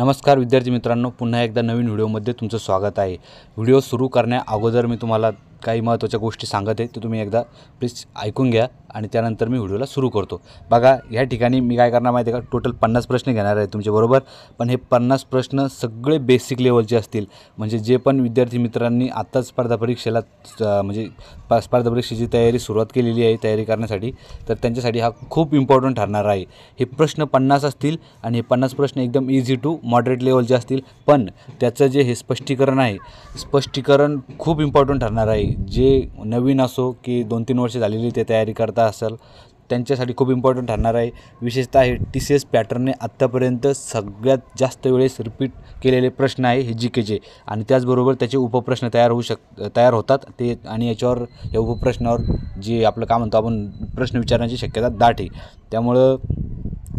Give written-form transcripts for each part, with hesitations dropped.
नमस्कार विद्यार्थी मित्रांनो, पुन्हा एकदा नवीन व्हिडिओमध्ये तुमचं स्वागत आहे। व्हिडिओ सुरू करण्या अगोदर मी तुम्हाला काही महत्त्वाच्या गोष्टी सांगत आहे, ते तुम्ही एकदा प्लीज ऐकून घ्या आणि त्यानंतर मी व्हिडिओला सुरू करतो। बघा, या ठिकाणी मी काय करणार माहिती आहे का, टोटल 50 प्रश्न घेणार आहे तुमच्याबरोबर। पण हे 50 प्रश्न सगळे बेसिक लेवलचे असतील, म्हणजे जे पण विद्यार्थी मित्रांनी आत्ताच स्पर्धा परीक्षेला स्पर्धा परीक्षेची तयारी सुरुवात केलेली आहे तयारी करण्यासाठी, तर त्यांच्यासाठी हा खूप इम्पॉर्टंट ठरणार आहे। हे प्रश्न 50 असतील आणि हे 50 प्रश्न एकदम इझी टू मॉडरेट लेवलचे असतील, पण त्याचं जे हे स्पष्टीकरण आहे, स्पष्टीकरण खूप इम्पॉर्टंट ठरणार आहे। जे नवीन असो की 2-3 वर्ष झालेली ते तयारी करता असेल, त्यांच्यासाठी खूप इम्पॉर्टंट ठरणार आहे। विशेषतः हे TCS पॅटर्नने आत्तापर्यंत सगळ्यात जास्त वेळेस रिपीट केलेले प्रश्न आहे हे GKचे, आणि त्याचबरोबर त्याचे उपप्रश्न तयार होतात ते, आणि याच्यावर या उपप्रश्नावर जे आपलं काय म्हणतो आपण प्रश्न विचारण्याची शक्यता दाट आहे। त्यामुळं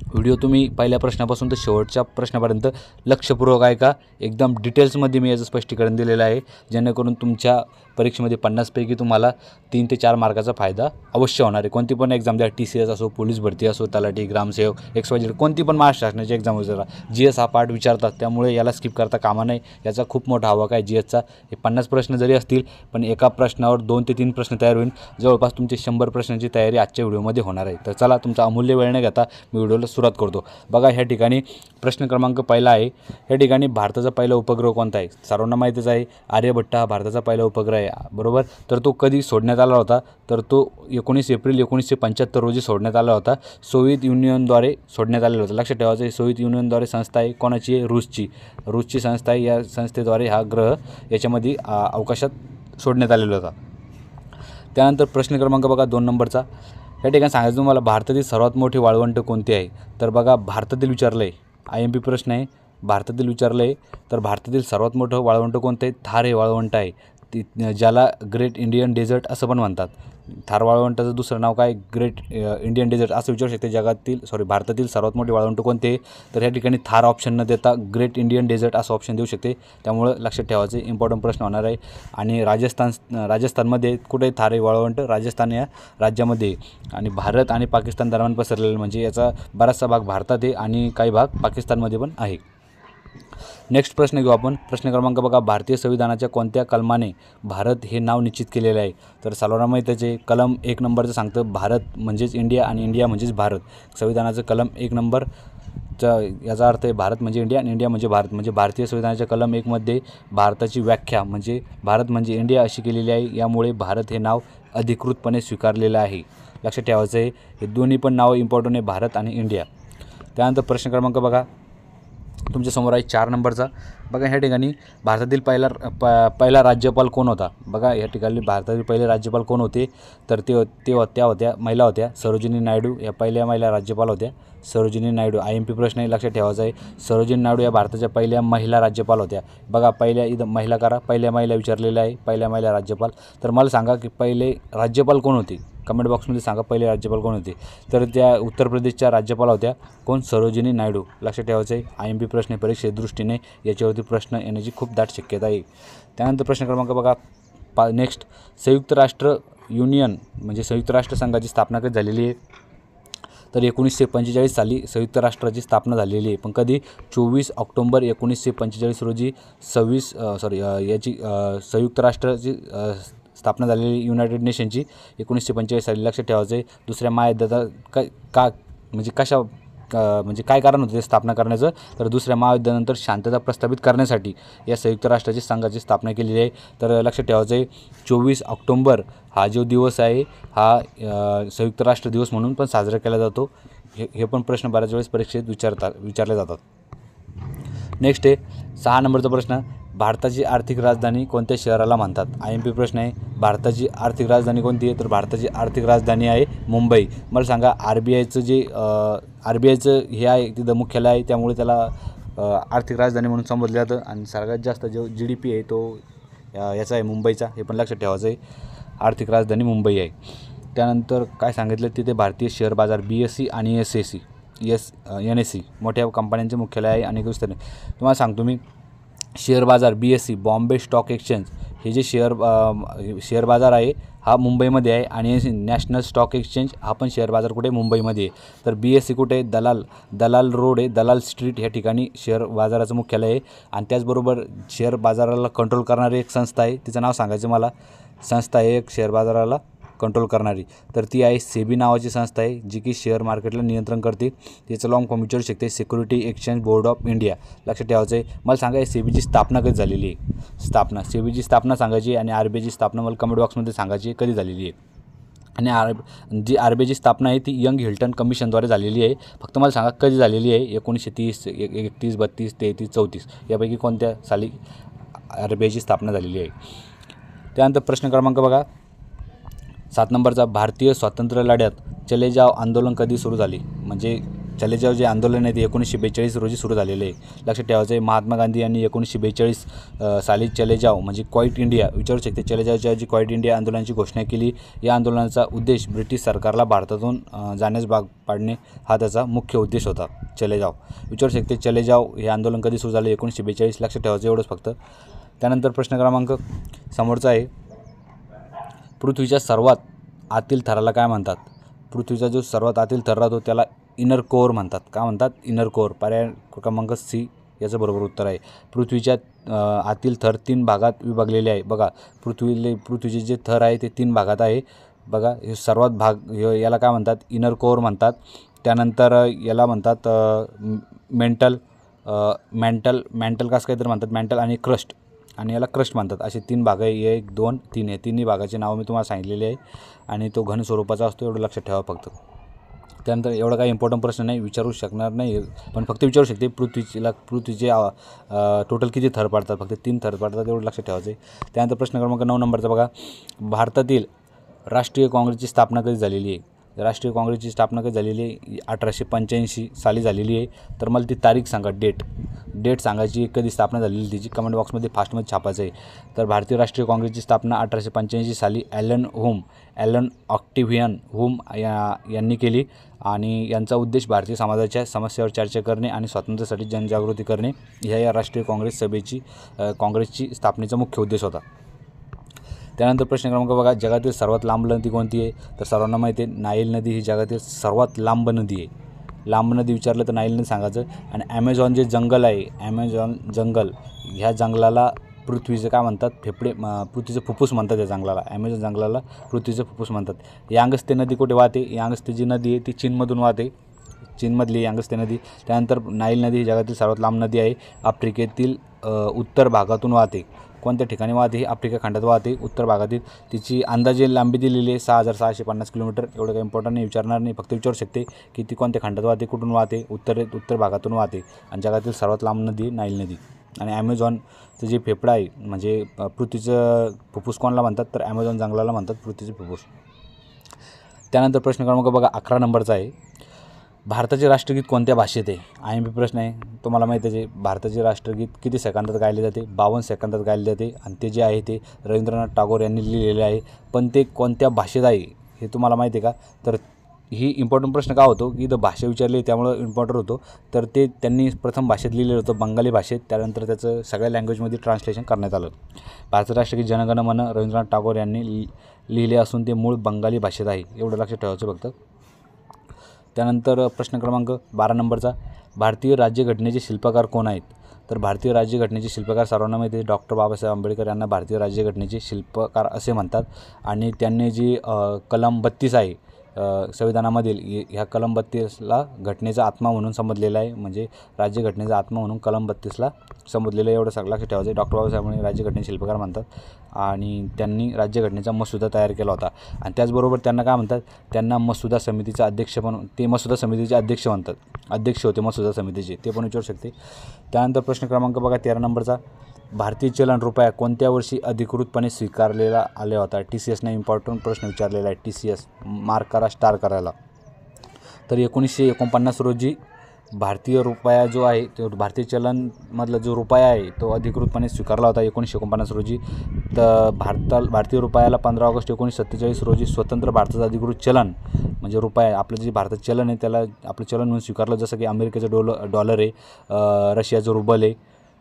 व्हिडिओ तुम्ही पहिल्या प्रश्नापासून तर शेवटच्या प्रश्नापर्यंत लक्षपूर्वक ऐका। एकदम डिटेल्समध्ये मी याचं स्पष्टीकरण दिलेलं आहे, जेणेकरून तुमच्या परीक्षेमध्ये 50 पैकी तुम्हाला 3 ते 4 मार्काचा फायदा अवश्य होणार आहे। कोणती पण एक्झाम द्या, TCS असो, पोलीस भरती असो, तलाठी, ग्रामसेवक, XYZ, कोणती पण महाराष्ट्र शासनाची एक्झाम विचारा, GS हा पार्ट विचारतात, त्यामुळे याला स्किप करता कामा नये। याचा खूप मोठा आवाका आहे GSचा। हे 50 प्रश्न जरी असतील, पण एका प्रश्नावर 2 ते 3 प्रश्न तयार होईल। जवळपास तुमची 100 प्रश्नांची तयारी आजच्या व्हिडिओमध्ये होणार आहे। तर चला, तुमचा अमूल्य वेळ न घेता मी व्हिडिओला सुरुवात करतो। बघा, ह्या ठिकाणी प्रश्न क्रमांक पहिला आहे, ह्या ठिकाणी भारताचा पहिला उपग्रह कोणता आहे? सर्वांना माहितीच आहे, आर्यभट्ट हा भारताचा पहिला उपग्रह आहे, बरोबर। तर तो कधी सोडण्यात आला होता? तर तो 19 एप्रिल 1975 रोजी सोडण्यात आला होता। सोव्हिएत युनियनद्वारे सोडण्यात आलेला होता। लक्षात ठेवायचं, सोव्हिएत युनियनद्वारे संस्था आहे, कोणाची आहे? रूसची संस्था आहे। या संस्थेद्वारे हा ग्रह याच्यामध्ये अवकाशात सोडण्यात आलेला होता। त्यानंतर प्रश्न क्रमांक बघा 2 नंबरचा, या ठिकाणी सांगायचं तुम्हाला, भारतातील सर्वात मोठे वाळवंट कोणते आहे? तर बघा, भारतातील विचारलं आहे, IMP प्रश्न आहे, भारतातील विचारलं आहे। तर भारतातील सर्वात मोठं वाळवंट कोणतं आहे? थार हे वाळवंट आहे, ज्याला ग्रेट इंडियन डेझर्ट असं पण म्हणतात। थार वाळवंटाचं दुसरं नाव काय? ग्रेट इंडियन डेझर्ट असं विचारू शकते। भारतातील सर्वात मोठे वाळवंट कोणते? तर या ठिकाणी थार ऑप्शन न देता ग्रेट इंडियन डेझर्ट असं ऑप्शन देऊ शकते, त्यामुळं लक्षात ठेवायचं, इम्पॉर्टंट प्रश्न होणार आहे। आणि राजस्थानमध्ये कुठे थार हे वाळवंट? राजस्थान या राज्यामध्ये, आणि भारत आणि पाकिस्तान दरम्यान पसरलेलं, म्हणजे याचा बराचसा भाग भारतात आहे आणि काही भाग पाकिस्तानमध्ये पण आहे। नेक्स्ट प्रश्न घेऊ आपण। प्रश्न क्रमांक बघा, भारतीय संविधानाच्या कोणत्या कलमाने भारत हे नाव निश्चित केलेले आहे? तर सर्वांना माहितीचे, कलम 1 नंबरचं सांगतं, भारत म्हणजेच इंडिया आणि इंडिया म्हणजेच भारत। संविधानाचं कलम 1 नंबरचा याचा अर्थ आहे भारत म्हणजे इंडिया आणि इंडिया म्हणजे भारत। म्हणजे भारतीय संविधानाच्या कलम 1 मध्ये भारताची व्याख्या म्हणजे भारत म्हणजे इंडिया अशी केलेली आहे। यामुळे भारत हे नाव अधिकृतपणे स्वीकारलेलं आहे। लक्षात ठेवायचं आहे, हे दोन्ही पण नावं इम्पॉर्टंट आहे, भारत आणि इंडिया। त्यानंतर प्रश्न क्रमांक बघा तुमच्यासमोर आहे 4 नंबरचा। बघा, ह्या ठिकाणी भारतातील पहिला राज्यपाल कोण होता? बघा, ह्या ठिकाणी भारतातील पहिले राज्यपाल कोण होते? तर त्या होत्या महिला होत्या, सरोजिनी नायडू या पहिल्या महिला राज्यपाल होत्या। सरोजिनी नायडू, IMP प्रश्न आहे, लक्षात ठेवायचा आहे। सरोजिनी नायडू या भारताच्या पहिल्या महिला राज्यपाल होत्या। बघा, पहिल्या इथं महिला करा, पहिल्या महिला विचारलेलं आहे, पहिल्या महिला राज्यपाल। तर मला सांगा की पहिले राज्यपाल कोण होते? कमेंट बॉक्समध्ये सांगा, पहिले राज्यपाल कोण होते? तर त्या उत्तर प्रदेशच्या राज्यपाल होत्या, कोण? सरोजिनी नायडू। लक्षात ठेवायचं आहे, IMP प्रश्न परीक्षेच्या दृष्टीने याच्यावरती प्रश्न येण्याची खूप दाट शक्यता आहे। त्यानंतर प्रश्न क्रमांक बघा नेक्स्ट, संयुक्त राष्ट्र युनियन म्हणजे संयुक्त राष्ट्र संघाची स्थापना कधी झालेली आहे? तर 1945 साली संयुक्त राष्ट्राची स्थापना झालेली आहे, पण कधी? 24 ऑक्टोबर 1945 रोजी संयुक्त राष्ट्राची स्थापना झालेली युनायटेड नेशनची 1945 साली। लक्षात ठेवायचं आहे, दुसऱ्या महायुद्धाचा म्हणजे काय कारण होतं ते स्थापना करण्याचं? तर दुसऱ्या महायुद्धानंतर शांतता प्रस्थापित करण्यासाठी या संयुक्त राष्ट्राची संघाची स्थापना केलेली आहे। तर लक्षात ठेवायचं आहे, 24 ऑक्टोबर हा जो दिवस आहे हा संयुक्त राष्ट्र दिवस म्हणून पण साजरा केला जातो। हे पण प्रश्न बऱ्याच वेळेस परीक्षेत विचारले जातात। नेक्स्ट आहे 6 नंबरचा प्रश्न, भारताची आर्थिक राजधानी कोणत्या शहराला म्हणतात? IMP प्रश्न आहे, भारताची आर्थिक राजधानी कोणती आहे? तर भारताची आर्थिक राजधानी आहे मुंबई। मला सांगा, RBIचं हे आहे तिथं मुख्यालय आहे, त्यामुळे त्याला आर्थिक राजधानी म्हणून संबोधलं जातं। आणि सगळ्यात जास्त जो GDP आहे तो याचा आहे मुंबईचा, हे पण लक्षात ठेवायचं आहे, आर्थिक राजधानी मुंबई आहे। त्यानंतर काय सांगितलं तिथे? भारतीय शेअर बाजार BSE आणि NSE मोठ्या कंपन्यांचे मुख्यालय आहे अनेक विस्तार। तुम्हाला सांगतो मी, शेअर बाजार BSE बॉम्बे स्टॉक एक्सचेंज हे जे शेअर बाजार आहे हा मुंबईमध्ये आहे आणि नॅशनल स्टॉक एक्सचेंज हा पण शेअर बाजार कुठे मुंबईमध्ये आहे। तर BSE कुठे आहे, दलाल रोड आहे, दलाल स्ट्रीट ह्या ठिकाणी शेअर बाजाराचं मुख्यालय आहे। आणि त्याचबरोबर शेअर बाजाराला कंट्रोल करणारी एक संस्था आहे, तिचं नाव सांगायचं मला, संस्था आहे एक शेअर बाजाराला कंट्रोल करणारी, तर ती आहे सेबी नावाची संस्था आहे जी की शेअर मार्केटला नियंत्रण करते। त्याचं लॉंग फॉर्म विचारू शकते, security exchange board of India, लक्षात ठेवायचं आहे। मला सांगा सेबीची स्थापना कधी झालेली आहे, सेबीची स्थापना सांगायची आणि RBIची स्थापना मला कमेंट बॉक्समध्ये सांगायची कधी झालेली आहे। आणि जी RBIची स्थापना आहे ती यंग हिल्टन कमिशनद्वारे झालेली आहे। फक्त मला सांगा कधी झालेली आहे, 1930, 31, 32, 33, 34 यापैकी कोणत्या साली RBIची स्थापना झालेली आहे। त्यानंतर प्रश्न क्रमांक बघा 7 नंबरचा, भारतीय स्वातंत्र्य लढ्यात चले जाव आंदोलन कधी सुरू झाले, म्हणजे चले जाव जे आंदोलन आहे ते 1942 रोजी सुरू झालेले आहे, लक्षात ठेवायचं आहे। महात्मा गांधी यांनी 1942 साली चले जाव म्हणजे क्वाईट इंडिया, विचारू शकते चले जावच्या जी क्वाईट इंडिया आंदोलनाची घोषणा केली। या आंदोलनाचा उद्देश ब्रिटिश सरकारला भारतातून जाण्यास भाग पाडणे हा त्याचा मुख्य उद्देश होता। चले जाव विचारू शकते चले जाव हे आंदोलन कधी सुरू झाले, 1942, लक्षात ठेवायचं एवढंच फक्त। त्यानंतर प्रश्न क्रमांक समोरचा आहे, पृथ्वीच्या सर्वात आतील थराला काय म्हणतात, पृथ्वीचा जो सर्वात आतील थर राहतो त्याला इनर कोअर म्हणतात, काय म्हणतात, इनर कोअर। पर्याय क्रमांक C याचं बरोबर उत्तर आहे। पृथ्वीच्या आतील थर 3 भागात विभागलेले आहे, बघा पृथ्वीचे जे थर आहे ते 3 भागात आहे, बघा हे सर्वात भाग याला काय म्हणतात, इनर कोअर म्हणतात। त्यानंतर याला म्हणतात मेंटल कसं काहीतरी म्हणतात, मेंटल आणि क्रस्ट, आणि याला क्रस्ट म्हणतात। असे 3 भाग आहे, 1, 2, 3 हे तिन्ही भागाचे नाव मी तुम्हाला सांगितलेले आहे आणि तो घन स्वरूपाचा असतो, एवढं लक्षात ठेवा फक्त। त्यानंतर एवढा काही इम्पॉर्टंट प्रश्न नाही, विचारू शकणार नाही, पण फक्त विचारू शकते पृथ्वीचे टोटल किती थर पडतात, फक्त 3 थर पडतात, एवढं लक्षात ठेवायचं आहे। त्यानंतर प्रश्न क्रमांक 9 नंबरचा बघा, भारतातील राष्ट्रीय काँग्रेसची स्थापना कधी झालेली आहे, राष्ट्रीय काँग्रेसची स्थापना कधी झालेली आहे, 1885 साली झालेली आहे। तर मला ती तारीख सांगा, डेट सांगायची, कधी स्थापना झालेली तिची कमेंट बॉक्समध्ये फास्टमध्ये छापायचं आहे। तर भारतीय राष्ट्रीय काँग्रेसची स्थापना 1885 साली ॲलन ऑक्टिव्हियन हुम यांनी केली आणि यांचा उद्देश भारतीय समाजाच्या समस्यावर चर्चा करणे आणि स्वातंत्र्यासाठी जनजागृती करणे ह्या या राष्ट्रीय काँग्रेसची स्थापनेचा मुख्य उद्देश होता। त्यानंतर प्रश्न क्रमांक बघा, जगातील सर्वात लांब नदी कोणती आहे, तर सर्वांना माहिती आहे नाईल नदी ही जगातील सर्वात लांब नदी आहे। लांब नदी विचारलं तर नाईल नदी सांगायचं। आणि ॲमेझॉन जे जंगल आहे, ॲमेझॉन जंगल ह्या जंगलाला पृथ्वीचं काय म्हणतात, पृथ्वीचं फुफ्फुस म्हणतात या जंगलाला, ॲमेझॉन जंगलाला पृथ्वीचं फुफ्फुस म्हणतात। यांगस्ते नदी कुठे वाहते, यांगस्ते जी नदी आहे ती चीनमधून वाहते, चीनमधली यांगस्ते नदी। त्यानंतर नाईल नदी ही जगातील सर्वात लांब नदी आहे, आफ्रिकेतील उत्तर भागातून वाहते, कोणत्या ठिकाणी वाहते, ही आफ्रिका खंडात वाहते उत्तर भागातील। तिची अंदाजे लांबी दिलेली आहे 6650 किलोमीटर, एवढं काही इम्पॉर्टंट नाही, विचारणार नाही, फक्त विचारू शकते की ती कोणत्या खंडात वाहते, कुठून वाहते, उत्तर भागातून वाहते। आणि जगातील सर्वात लांब नदी नाईल नदी। आणि ॲमेझॉनचं जे फेफडा आहे म्हणजे पृथ्वीचं फुफ्फुस कोणाला म्हणतात, तर ॲमेझॉन जंगलाला म्हणतात पृथ्वीचं फुफ्फुस। त्यानंतर प्रश्न क्रमांक बघा 11 नंबरचा आहे, भारताचे राष्ट्रगीत कोणत्या भाषेत आहे, IMP प्रश्न आहे, तुम्हाला माहिती आहे भारताचे राष्ट्रगीत किती सेकंदात गायले जाते, 52 सेकंदात गायले जाते आणि ते जे आहे ते रवींद्रनाथ टागोर यांनी लिहिलेले आहे। पण ते कोणत्या भाषेत आहे हे तुम्हाला माहिती आहे का, तर ही इम्पॉर्टंट प्रश्न का होतो की इथं भाषा विचारली त्यामुळं इम्पॉर्टंट होतो। तर ते त्यांनी प्रथम भाषेत लिहिलेलं होतं, बंगाली भाषेत, त्यानंतर त्याचं सगळ्या लँग्वेजमध्ये ट्रान्सलेशन करण्यात आलं। भारताचं राष्ट्रगीत जनगण मन रवींद्रनाथ टागोर यांनी लिहिले असून ते मूळ बंगाली भाषेत आहे, एवढं लक्षात ठेवायचं फक्त। त्यानंतर प्रश्न क्रमांक 12 नंबरचा, भारतीय राज्यघटनेचे शिल्पकार कोण आहेत, तर भारतीय राज्यघटनेचे शिल्पकार सर्वांना माहिती आहे डॉक्टर बाबासाहेब आंबेडकर यांना भारतीय राज्यघटनेचे शिल्पकार असे म्हणतात। आणि त्यांनी जी कलम 32 आहे संविधानामधील, ह्या कलम 32ला घटनेचा आत्मा म्हणून समजलेला आहे, म्हणजे राज्यघटनेचा आत्मा म्हणून कलम 32ला समजलेलं आहे, एवढं सगळं लक्षात ठेवायचं। डॉक्टर बाबासाहेबांनी राज्यघटनेचे शिल्पकार म्हणतात आणि त्यांनी राज्यघटनेचा मसुदा तयार केला होता। आणि त्याचबरोबर त्यांना काय म्हणतात, त्यांना मसुदा समितीचा अध्यक्ष पण, ते मसुदा समितीचे अध्यक्ष म्हणतात, अध्यक्ष होते मसुदा समितीचे, ते पण विचारू शकते। त्यानंतर प्रश्न क्रमांक बघा 13 नंबरचा, भारतीय चलन रुपया कोणत्या वर्षी अधिकृतपणे स्वीकारलेला आला होता, TCSने इम्पॉर्टंट प्रश्न विचारलेला आहे, TCS मार्क करा, स्टार करायला। तर 1949 रोजी भारतीय रुपया जो आहे तो भारतीय चलनमधला जो रुपया आहे तो अधिकृतपणे स्वीकारला होता 1949 रोजी। तर भारतीय रुपयाला 15 ऑगस्ट 1947 रोजी स्वतंत्र भारताचं अधिकृत चलन म्हणजे रुपया, आपलं जे भारताचं चलन आहे त्याला आपलं चलन म्हणून स्वीकारलं, जसं की अमेरिकेचं डॉलर आहे, रशियाचं रुबल आहे,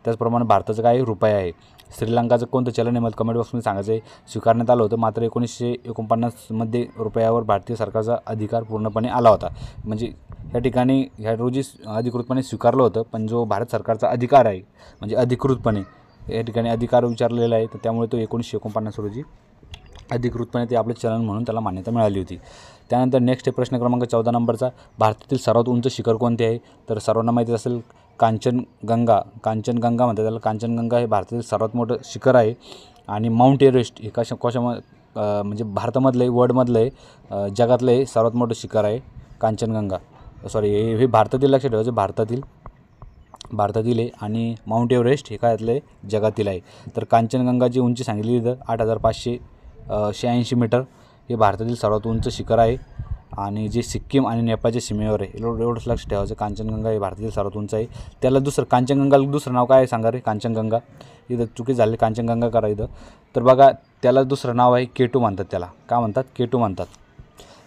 त्याचप्रमाणे भारताचं काय रुपया आहे. श्रीलंकाचं कोणतं चलन आहे मला कमेंट बॉक्समध्ये सांगायचं आहे. स्वीकारण्यात आलं होतं, मात्र 1949मध्ये रुपयावर भारतीय सरकारचा अधिकार पूर्णपणे आला होता. म्हणजे या ठिकाणी ह्या रोजी अधिकृतपणे स्वीकारलं होतं, पण जो भारत सरकारचा अधिकार आहे म्हणजे अधिकृतपणे या ठिकाणी अधिकार विचारलेला आहे, तर त्यामुळे तो 1949 रोजी अधिकृतपणे ते आपले चलन म्हणून त्याला मान्यता मिळाली होती. त्यानंतर नेक्स्ट आहे प्रश्न क्रमांक 14 नंबरचा, भारतातील सर्वात उंच शिखर कोणते आहे. तर सर्वांना माहिती असेल कांचनगंगा म्हणतात त्याला. कांचनगंगा हे भारतातील सर्वात मोठं शिखर आहे. आणि माउंट एव्हरेस्ट हे म्हणजे भारतामधलं आहे, वर्ल्डमधलं आहे, जगातलं आहे सर्वात मोठं शिखर आहे कांचनगंगा. हे भारतातील लक्षात ठेवायचं, भारतातील आहे. आणि माउंट एव्हरेस्ट हे काय आहे जगातील आहे. तर कांचनगंगाची उंची सांगितली तर 8,586 मीटर हे भारतातील सर्वात उंच शिखर आहे. आणि जे सिक्कीम आणि नेपाळच्या सीमेवर आहे, एवढंच लक्ष ठेवायचं. कांचनगंगा हे भारतातील सर्वात उंच आहे. त्याला कांचनगंगाला दुसरं नाव काय आहे सांगा रे. कांचनगंगा इथं चुकी झाली, कांचनगंगा करा इथं. तर बघा त्याला दुसरं नाव आहे K2 म्हणतात त्याला. काय म्हणतात? K2 म्हणतात.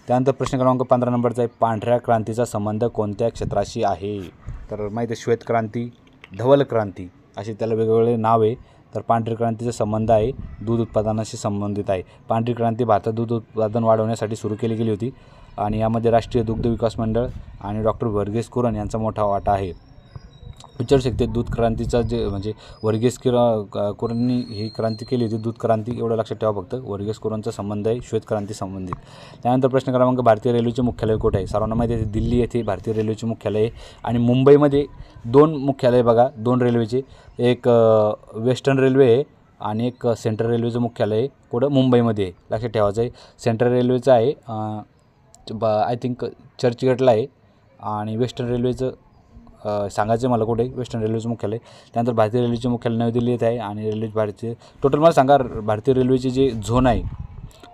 त्यानंतर प्रश्न क्रमांक 15 नंबरचा आहे, पांढऱ्या क्रांतीचा संबंध कोणत्या क्षेत्राशी आहे. तर माहिती आहे श्वेत क्रांती, धवल क्रांती असे त्याला वेगवेगळे नाव आहे. तर पांढरी क्रांतीचा संबंध आहे दूध उत्पादनाशी संबंधित आहे. पांढरी क्रांती भारतात दूध उत्पादन वाढवण्यासाठी सुरू केली गेली होती आणि यामध्ये राष्ट्रीय दुग्ध विकास मंडळ आणि डॉक्टर वर्गीस कुरण यांचा मोठा वाटा आहे. विचारू शकते दूध क्रांतीचा जे म्हणजे वर्गीस कुरणनी ही क्रांती केली होती, दूध क्रांती, एवढं लक्षात ठेवा फक्त. वर्गीस कुरणचा संबंध आहे श्वेत क्रांती संबंधित. त्यानंतर प्रश्न क्रमांक, भारतीय रेल्वेचे मुख्यालय कुठे आहे. सर्वांना माहिती आहे दिल्ली येथे भारतीय रेल्वेचे मुख्यालय आहे. आणि मुंबईमध्ये 2 मुख्यालय बघा, 2 रेल्वेचे, एक वेस्टर्न रेल्वे आहे आणि एक सेंट्रल रेल्वेचं मुख्यालय आहे. कुठं? मुंबईमध्ये आहे, लक्षात ठेवायचं आहे. सेंट्रल रेल्वेचं आहे आय थिंक चर्चगेटला आहे. आणि वेस्टर्न रेल्वेचं सांगायचं मला कुठे वेस्टर्न रेल्वेचं मुख्यालय. त्यानंतर भारतीय रेल्वेचे मुख्यालय नवी दिल्ली येथे आहे. आणि रेल्वे भारतीय टोटल मला सांगा भारतीय रेल्वेचे जे झोन आहे,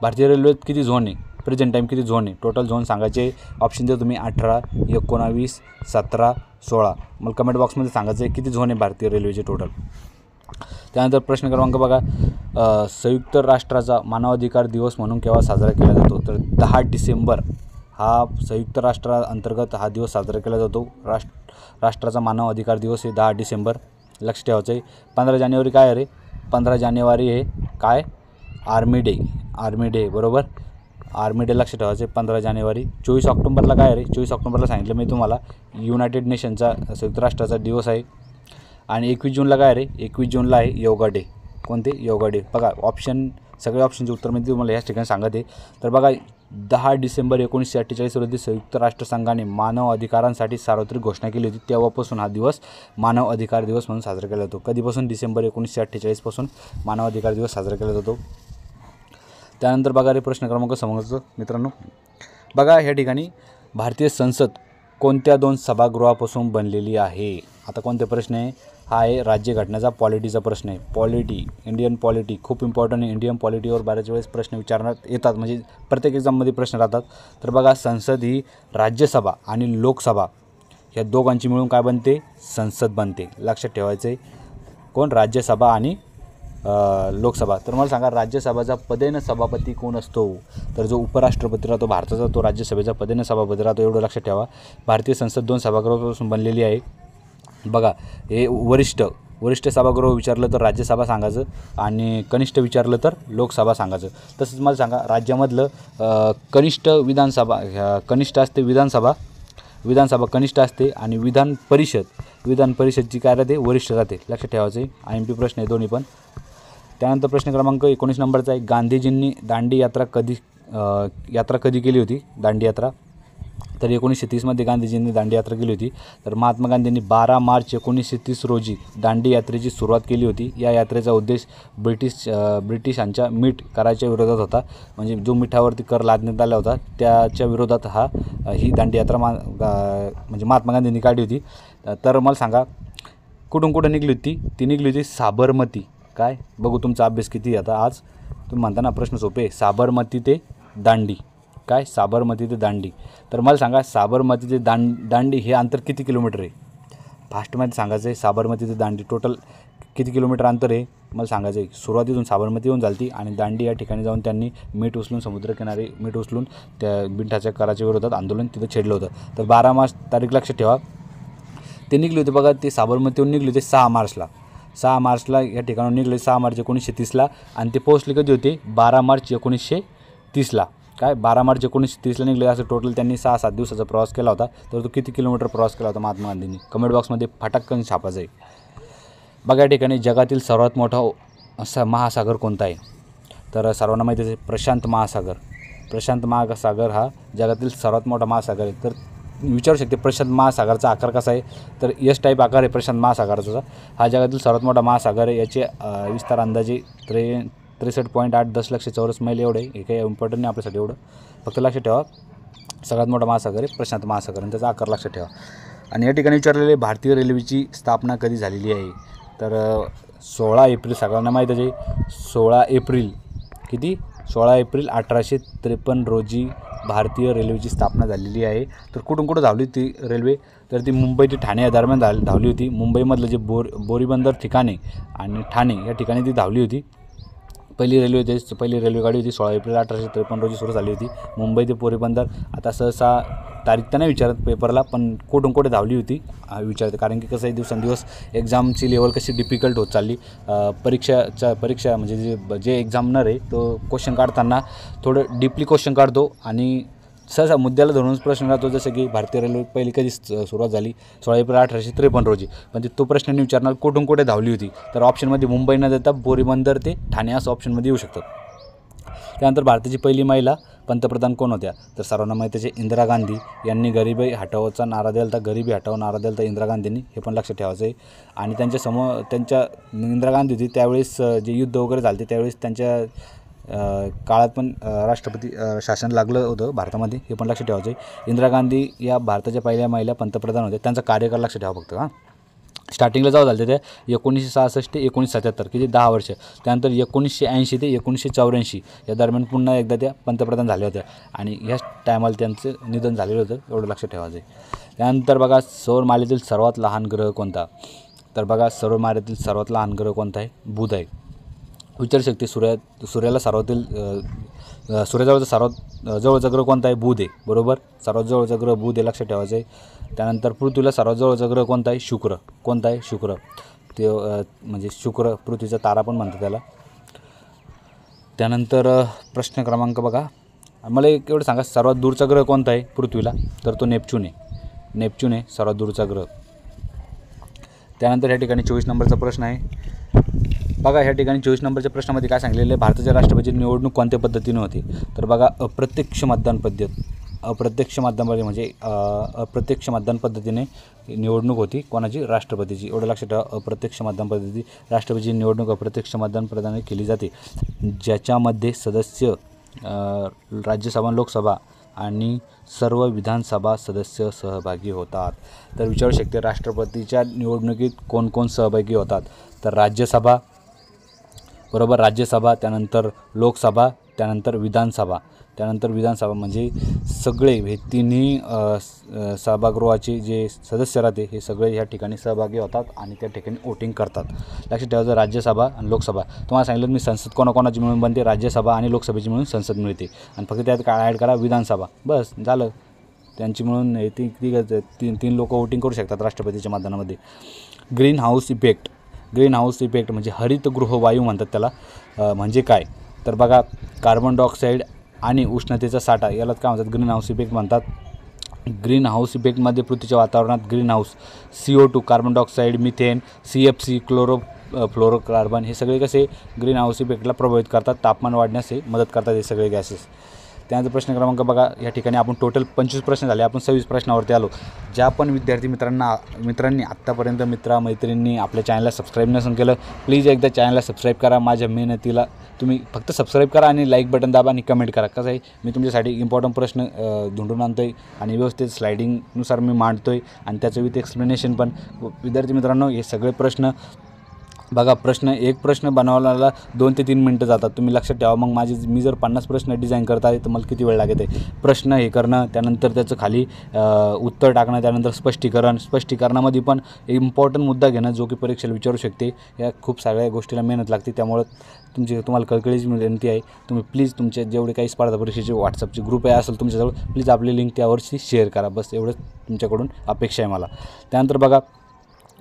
भारतीय रेल्वेत किती झोन आहे, प्रेझेंट टाईम किती झोन आहे, टोटल झोन सांगायचे. ऑप्शन देतो तुम्ही 18, 19, 17, 16. मला कमेंट बॉक्समध्ये सांगायचं आहे किती झोन आहे भारतीय रेल्वेचे टोटल. त्यानंतर प्रश्न क्रमांक बघा, संयुक्त राष्ट्राचा मानवाधिकार दिवस म्हणून केव्हा साजरा केला जातो. तर 10 डिसेंबर हा संयुक्त राष्ट्राअंतर्गत हा दिवस साजरा केला जातो. राष्ट्राचा मानव अधिकार दिवस हे 10 डिसेंबर, लक्ष ठेवायचं आहे. 15 जानेवारी काय आहे रे, 15 जानेवारी हे काय आर्मी डे बरोबर, आर्मी डे लक्ष ठेवायचं आहे 15 जानेवारी. 24 ऑक्टोबरला काय आहे रे, 24 ऑक्टोबरला सांगितलं मी तुम्हाला युनायटेड नेशनचा संयुक्त राष्ट्राचा दिवस आहे. आणि 21 जूनला काय रे, 21 जूनला आहे योगा डे. कोणते? योगा डे. बघा सगळे ऑप्शनचे उत्तर मी तुम्हाला याच ठिकाणी सांगत आहे. तर बघा 10 डिसेंबर 1948 रोजी संयुक्त राष्ट्रसंघाने मानव अधिकारांसाठी सार्वत्रिक घोषणा केली होती. तेव्हापासून हा दिवस मानव अधिकार दिवस म्हणून साजरा केला जातो. कधीपासून? डिसेंबर 1948 पासून मानव अधिकार दिवस साजरा केला जातो. त्यानंतर बघा रे प्रश्न क्रमांक समजतो मित्रांनो. बघा ह्या ठिकाणी भारतीय संसद कोणत्या 2 सभागृहापासून बनलेली आहे. आता कोणते प्रश्न आहे, हा आहे राज्यघटनेचा पॉलिटीचा प्रश्न आहे. इंडियन पॉलिटी खूप इम्पॉर्टंट आहे. इंडियन पॉलिटीवर बऱ्याच वेळेस प्रश्न विचारण्यात येतात, म्हणजे प्रत्येक एक्झाममध्ये प्रश्न राहतात. तर बघा संसद ही राज्यसभा आणि लोकसभा ह्या दोघांची मिळून काय बनते, संसद बनते. लक्षात ठेवायचं आहे कोण, राज्यसभा आणि लोकसभा. तर मला सांगा राज्यसभाचा पदेन सभापती कोण असतो. तर जो उपराष्ट्रपती राहतो भारताचा तो राज्यसभेचा पदेन सभापती राहतो, एवढं लक्षात ठेवा. भारतीय संसद 2 सभागृहापासून बनलेली आहे. बघा हे वरिष्ठ सभागृह विचारलं तर राज्यसभा सांगायचं आणि कनिष्ठ विचारलं तर लोकसभा सांगायचं. तसंच मला सांगा राज्यामधलं कनिष्ठ कनिष्ठ असते विधानसभा कनिष्ठ असते आणि विधान परिषदची काय राहते, वरिष्ठ राहते. लक्षात ठेवायचं आहे. IMP प्रश्न आहे दोन्ही पण. त्यानंतर प्रश्न क्रमांक 19 नंबरचा आहे, गांधीजींनी दांडी यात्रा कधी केली होती. दांडी यात्रा तर 1930मध्ये गांधीजींनी दांडी यात्रा केली होती. तर महात्मा गांधींनी 12 मार्च 1930 रोजी दांडी यात्रेची सुरुवात केली होती. या यात्रेचा उद्देश ब्रिटिशांच्या मीठ कराच्या विरोधात होता, म्हणजे जो मिठावरती कर लादण्यात आला होता त्याच्या विरोधात ही दांडी यात्रा म्हणजे महात्मा गांधींनी काढली होती. तर मला सांगा कुठून निघली होती. ती निघली होती साबरमती. काय बघू तुमचा अभ्यास किती आता आज तुम्ही म्हणता ना प्रश्न सोपे. साबरमती ते दांडी. काय साबरमती ते दांडी. तर मला सांगा साबरमती ते दांडी हे अंतर किती किलोमीटर आहे. फास्टमध्ये सांगायचं आहे. साबरमती ते दांडी टोटल किती किलोमीटर अंतर आहे मला सांगायचं आहे. सुरुवातीतून साबरमती येऊन झाली आणि दांडी या ठिकाणी जाऊन त्यांनी मीठ उचलून समुद्रकिनारी मीठ उचलून त्या मिठाच्या कराच्या विरोधात आंदोलन तिथं छेडलं होतं. तर 12 मार्च तारीख लक्षात ठेवा. ते निघली होती बघा, ते साबरमतीहून निघली होती 6 मार्चला. 6 मार्चला या ठिकाणून निघले 6 मार्च 1930ला आणि ते पोहोचले कधी होते 12 मार्च 1930ला. काय 12 मार्च 1930ला निघले. असं टोटल त्यांनी 6-7 दिवसाचा प्रवास केला होता. तर तो किती किलोमीटर प्रवास केला होता महात्मा गांधींनी कमेंट बॉक्समध्ये फटाकन छापा जाईल. बघा या ठिकाणी जगातील सर्वात मोठा असा महासागर कोणता आहे? तर सर्वांना माहिती आहे प्रशांत महासागर. प्रशांत महासागर हा जगातील सर्वात मोठा महासागर आहे. तर विचारू शकते प्रशांत महासागरचा आकार कसा आहे? तर एस टाईप आकार आहे प्रशांत महासागराचा. हा जगातील सर्वात मोठा महासागर आहे. याचे विस्तार अंदाजे 63.8 दशलक्ष चौरस मैल एवढे. हे काही इम्पॉर्टंट नाही आपल्यासाठी एवढं, फक्त लक्षात ठेवा सगळ्यात मोठा महासागर आहे प्रशांत महासागर आणि त्याचा आकार लक्षात ठेवा. आणि या ठिकाणी विचारलेले भारतीय रेल्वेची स्थापना कधी झालेली आहे? तर 16 एप्रिल. सगळ्यांना माहीतच आहे 16 एप्रिल. किती? 16 एप्रिल 1853 रोजी भारतीय रेल्वेची स्थापना झालेली आहे. तर कुठून कुठं धावली ती रेल्वे? तर ती मुंबई ते ठाणे या दरम्यान धावली होती. मुंबईमधलं जे बोरीबंदर ठिकाणे आणि ठाणे या ठिकाणी ती धावली होती. पहिली रेल्वे गाडी होती 16 एप्रिल 1853 रोजी सुरू झाली होती मुंबई ते पोरबंदर. आता सहसा तारीख तर नाही विचारत पेपरला, पण कुठून कुठे धावली होती विचारते, कारण की कसं आहे दिवसेंदिवस एक्झामची लेवल कशी डिफिकल्ट होत चालली. परीक्षा म्हणजे जे एक्झामनर आहे तो क्वेश्चन काढताना थोडं डीपली क्वेश्चन काढतो आणि सहसा मुद्द्याला धरूनच प्रश्न राहतो. जसं की भारतीय रेल्वे पहिली कधी सुरुवात झाली 16 एप्रिल 1853 रोजी. पण तो प्रश्न विचारणार कुठून कुठे धावली होती. तर ऑप्शनमध्ये मुंबई न देता बोरीबंदर ते ठाणे असं ऑप्शनमध्ये येऊ शकतात. त्यानंतर भारताची पहिली महिला पंतप्रधान कोण होत्या? तर सर्वांना माहिती आहे इंदिरा गांधी यांनी गरिबी हटावचा नारा दिला होता. गरिबी हटाव नारा दिला होता इंदिरा गांधींनी, हे पण लक्षात ठेवायचं आहे. आणि त्यांच्या इंदिरा गांधी होती त्यावेळेस जे युद्ध वगैरे झाले त्यावेळेस त्यांच्या काळात पण राष्ट्रपती शासन लागलं होतं भारतामध्ये, हे पण लक्षात ठेवायचं आहे. इंदिरा गांधी या भारताच्या पहिल्या महिला पंतप्रधान होत्या. त्यांचा कार्यकाळ लक्षात ठेवा फक्त. स्टार्टिंगला जाऊ झाले ते 1966 ते 1977 किती 10 वर्ष. त्यानंतर 1980 ते 1984 या दरम्यान पुन्हा एकदा त्या पंतप्रधान झाल्या होत्या आणि ह्याच टायमाला त्यांचं निधन झालेलं होतं, एवढं लक्षात ठेवायचं आहे. त्यानंतर बघा सौरमालेतील सर्वात लहान ग्रह कोणता? तर बघा सौरमालेतील सर्वात लहान ग्रह कोणता आहे? बुध आहे. विचारू शकते सूर्याला सूर्याजवळचा सर्वात जवळचा ग्रह कोणता आहे? बुध आहे. बरोबर, सर्वात जवळचा ग्रह बुध आहे, लक्षात ठेवायचं आहे. त्यानंतर पृथ्वीला सर्वात जवळचा ग्रह कोणता आहे? शुक्र. कोणता आहे? शुक्र. ते म्हणजे शुक्र पृथ्वीचा तारा पण म्हणतात त्याला. त्यानंतर प्रश्न क्रमांक बघा, मला एवढं सांगा सर्वात दूरचा ग्रह कोणता आहे पृथ्वीला? तर तो नेपच्यून आहे. नेपच्यून आहे सर्वात दूरचा ग्रह. त्यानंतर या ठिकाणी 24 नंबरचा प्रश्न आहे. बघा ह्या ठिकाणी 24 नंबरच्या प्रश्नामध्ये काय सांगितलेलं आहे? भारताच्या राष्ट्रपतीची निवडणूक कोणत्या पद्धतीने होती? तर बघा अप्रत्यक्ष मतदान पद्धत. अप्रत्यक्ष मतदान पद्धतीने निवडणूक होती कोणाची? राष्ट्रपतीची. एवढं लक्षात ठेवा. अप्रत्यक्ष मतदान पद्धती राष्ट्रपतीची निवडणूक अप्रत्यक्ष मतदान पद्धतीने केली जाते, ज्याच्यामध्ये सदस्य राज्यसभा लोकसभा आणि सर्व विधानसभा सदस्य सहभागी होतात. तर विचारू शकते राष्ट्रपतीच्या निवडणुकीत कोण कोण सहभागी होतात? तर राज्यसभा, बरोबर, राज्यसभा, त्यानंतर लोकसभा, त्यानंतर विधानसभा. त्यानंतर विधानसभा म्हणजे सगळे हे तिन्ही सभागृहाचे जे सदस्य राहते हे सगळे या ठिकाणी सहभागी होतात आणि त्या ठिकाणी वोटिंग करतात. लक्षात ठेवायचं राज्यसभा आणि लोकसभा. तुम्हाला सांगितलं मी संसद कोणाकोणाची मिळून बनते? राज्यसभा आणि लोकसभेची मिळून संसद मिळते. आणि फक्त त्यात काय ॲड करा? विधानसभा. बस झालं. त्यांची मिळून तीन लोक वोटिंग करू शकतात राष्ट्रपतीच्या मतदानामध्ये. ग्रीन हाऊस इफेक्ट म्हणजे हरितगृह वायू म्हणतात त्याला. म्हणजे काय? तर बघा कार्बन डायऑक्साईड आणि उष्णतेचा साठा यालाच काय म्हणतात? ग्रीन हाऊस इफेक्ट म्हणतात. ग्रीन हाऊस इफेक्टमध्ये पृथ्वीच्या वातावरणात green house CO2 carbon dioxide, methane, CFC fluorocarbon हे सगळे कसे ग्रीन हाऊस इफेक्टला प्रभावित करतात, तापमान वाढण्यास मदत करतात हे सगळे गॅसेस. त्यानंतर प्रश्न क्रमांक बघा, या ठिकाणी आपण टोटल 25 प्रश्न झाले, आपण 26 प्रश्नावरती आलो. ज्या पण विद्यार्थी मित्रांनी आत्तापर्यंत मैत्रिणींनी आपल्या चॅनलला सबस्क्राईब नसेल केलं, प्लीज एकदा चॅनलला सबस्क्राईब करा. माझ्या मेहनतीला तुम्ही फक्त सबस्क्राईब करा आणि लाईक बटन दाबा आणि कमेंट करा. कसं आहे मी तुमच्यासाठी इम्पॉर्टंट प्रश्न धुंडून आणतो आहे आणि व्यवस्थित स्लायडिंगनुसार मी मांडतो आहे आणि त्याचं विथ एक्सप्लेनेशन पण. विद्यार्थी मित्रांनो हे सगळे प्रश्न बघा, एक प्रश्न बनवायला 2 ते 3 मिनटं जातात, तुम्ही लक्षात ठेवा. मग मी जर 50 प्रश्न डिझाईन करत आहे तर मला किती वेळ लागत आहे? प्रश्न हे करणं, त्यानंतर त्याचं खाली उत्तर टाकणं, त्यानंतर स्पष्टीकरणामध्ये पण इम्पॉर्टंट मुद्दा घेणं जो की परीक्षेला विचारू शकते. या खूप सगळ्या गोष्टीला मेहनत लागते. त्यामुळं तुम्हाला कळकळीची विनंती आहे, तुम्ही प्लीज तुमचे जेवढे काही स्पर्धा परीक्षेचे व्हॉट्सअपचे ग्रुप आहे असेल तुमच्याजवळ, प्लीज आपली लिंक त्यावरची शेअर करा. बस एवढंच तुमच्याकडून अपेक्षा आहे मला. त्यानंतर बघा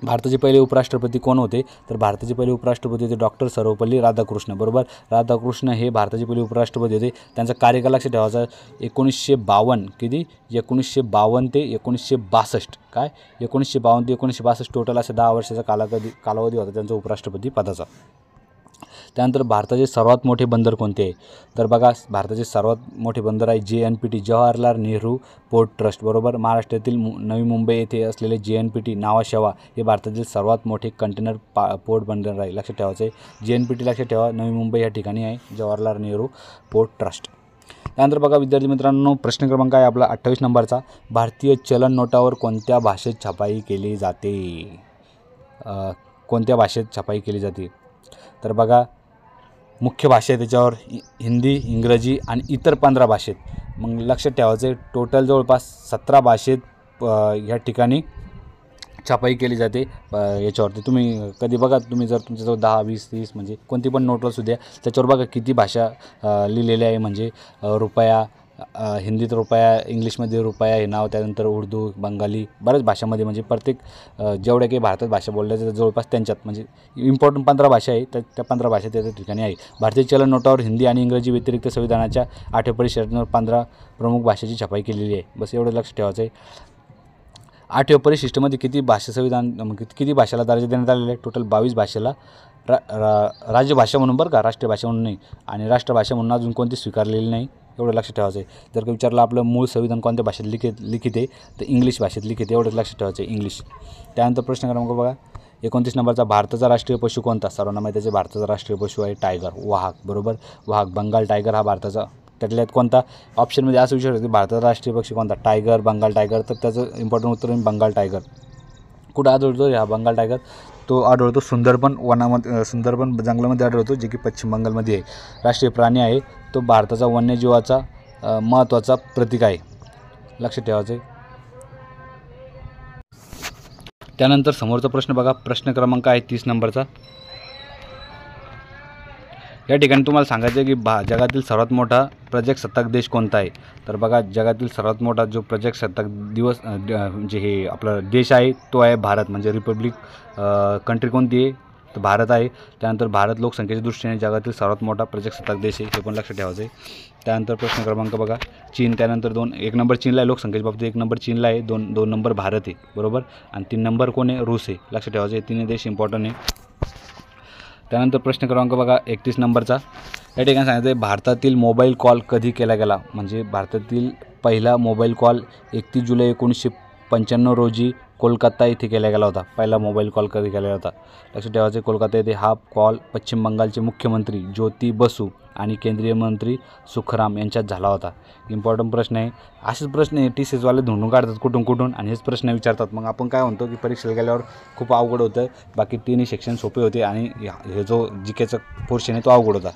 भारताचे पहिले उपराष्ट्रपती कोण होते? तर भारताचे पहिले उपराष्ट्रपती होते डॉक्टर सर्वपल्ली राधाकृष्ण, बरोबर. राधाकृष्ण हे भारताचे पहिले उपराष्ट्रपती होते. त्यांचा कार्यकाळ लक्षात ठेवायचा 1952 किती 1952 ते 1962 काय 1952 ते 1962 टोटल असे 10 वर्षाचा कालावधी होता त्यांचा उपराष्ट्रपती पदाचा. त्यानंतर भारताचे सर्वात मोठे बंदर कोणते आहे? तर बघा भारताचे सर्वात मोठे बंदर आहे JNPT Jawaharlal Nehru port trust, बरोबर. महाराष्ट्रातील नवी मुंबई येथे असलेले JNPT नावाशेवा हे भारतातील सर्वात मोठे कंटेनर पोर्ट बंदर आहे. लक्षात ठेवायचं आहे JNPT लक्षात ठेवा, नवी मुंबई या ठिकाणी आहे जवाहरलाल नेहरू पोर्ट ट्रस्ट. त्यानंतर बघा विद्यार्थी मित्रांनो, प्रश्न क्रमांक आहे आपला 28 नंबरचा. भारतीय चलन नोटावर कोणत्या भाषेत छपाई केली जाते? कोणत्या भाषेत छपाई केली जाते? तर बघा मुख्य भाषा आहे त्याच्यावर हिंदी, इंग्रजी आणि इतर 15 भाषेत. मग लक्षात ठेवायचं आहे टोटल जवळपास 17 भाषेत ह्या ठिकाणी छपाई केली जाते याच्यावरती. तुम्ही कधी बघा, तुम्ही जर तुमच्याजवळ 10, 20, 30 म्हणजे कोणती पण नोटवर सुद्धा त्याच्यावर बघा किती भाषा लिहिलेल्या आहे. म्हणजे रुपया, हिंदीत रुपया, इंग्लिशमध्ये रुपया हे नाव, त्यानंतर उर्दू, बंगाली, बऱ्याच भाषामध्ये म्हणजे प्रत्येक जेवढ्या काही भारतात भाषा बोलल्या जातात जवळपास त्यांच्यात म्हणजे इम्पॉर्टंट 15 भाषा आहे, तर त्या 15 भाषा त्या ठिकाणी आहे. भारतीय चलन नोटावर हिंदी आणि इंग्रजी व्यतिरिक्त संविधानाच्या 8व्या परिशिष्टावर 15 प्रमुख भाषेची छपाई केलेली आहे. बस एवढं लक्ष ठेवायचं आहे. 8व्या परिशिष्टामध्ये किती भाषा संविधान किती भाषेला दर्जा देण्यात आलेला आहे? टोटल 22 भाषेला राजभाषा म्हणून, बरं का, राष्ट्रीय भाषा म्हणून नाही. आणि राष्ट्रभाषा म्हणून अजून कोणती स्वीकारलेली नाही, एवढं लक्षात ठेवायचं आहे. जर का विचारलं आपलं मूळ संविधान कोणत्या भाषेत लिखित आहे, तर इंग्लिश भाषेत लिखित आहे, एवढंच लक्षात ठेवायचं आहे, इंग्लिश. त्यानंतर प्रश्न क्रमांक बघा 29 नंबरचा. भारताचा राष्ट्रीय पशु कोणता? सर्वांना माहिती आहे भारताचा राष्ट्रीय पशु आहे टायगर, वाघ, बरोबर. वाघ, बंगाल टायगर हा भारताचा. त्यातल्यात कोणता? ऑप्शनमध्ये असं विचारलं की भारताचा राष्ट्रीय पक्षी कोणता? Tiger, Bengal tiger. तर त्याचं इम्पॉर्टंट उत्तर आहे बंगाल टायगर. कुठं आढळतो हा बंगाल टायगर? तो आढळतो सुंदरबन वनामध्ये, सुंदरबन जंगलामध्ये आढळतो, जे की पश्चिम बंगालमध्ये आहे. राष्ट्रीय प्राणी आहे तो. भारताचा वन्यजीवाचा महत्त्वाचा प्रतीक आहे, लक्षात ठेवायचं आहे. त्यानंतर समोरचा प्रश्न बघा, प्रश्न क्रमांक आहे 30 नंबरचा. या ठिकाणी तुम्हाला सांगायचं आहे की जगातील सर्वात मोठा प्रजासत्ताक देश कोणता आहे? तर बघा जगातील सर्वात मोठा जो प्रजासत्ताक दिवस म्हणजे हे आपला देश आहे तो आहे भारत. म्हणजे रिपब्लिक कंट्री कोणती आहे? तर भारत आहे. त्यानंतर भारत लोकसंख्येच्या दृष्टीने जगातील सर्वात मोठा प्रजासत्ताक देश आहे, हे पण लक्षात ठेवायचं आहे. त्यानंतर प्रश्न क्रमांक बघा चीन. त्यानंतर 1 नंबर चीनला आहे लोकसंख्येच्या बाबतीत, 1 नंबर चीनला आहे, 2 नंबर भारत आहे, बरोबर. आणि 3 नंबर कोण आहे? रूस आहे, लक्षात ठेवायचं आहे. 3 देश इम्पॉर्टंट आहे. त्यानंतर प्रश्न क्रमांक बघा 31 नंबरचा. या ठिकाणी सांगितलं आहे भारतातील मोबाईल कॉल कधी केला गेला? म्हणजे भारतातील पहिला मोबाईल कॉल 31 जुलै 1995 रोजी कोलकाता येथे केला गेला होता. पहिला मोबाईल कॉल कधी केला होता? लक्षात ठेवायचे कोलकाता येथे. हा कॉल पश्चिम बंगालचे मुख्यमंत्री ज्योती बसू आणि केंद्रीय मंत्री सुखराम यांच्यात झाला होता. इम्पॉर्टंट प्रश्न आहे. असेच प्रश्न TCSवाले धुंडून काढतात कुठून आणि हेच प्रश्न विचारतात. मग आपण काय म्हणतो की परीक्षेला गेल्यावर खूप अवघड होतं, बाकी 3 सेक्शन सोपे होते आणि हे जो जीकेचा पोर्शन आहे तो अवघड होता.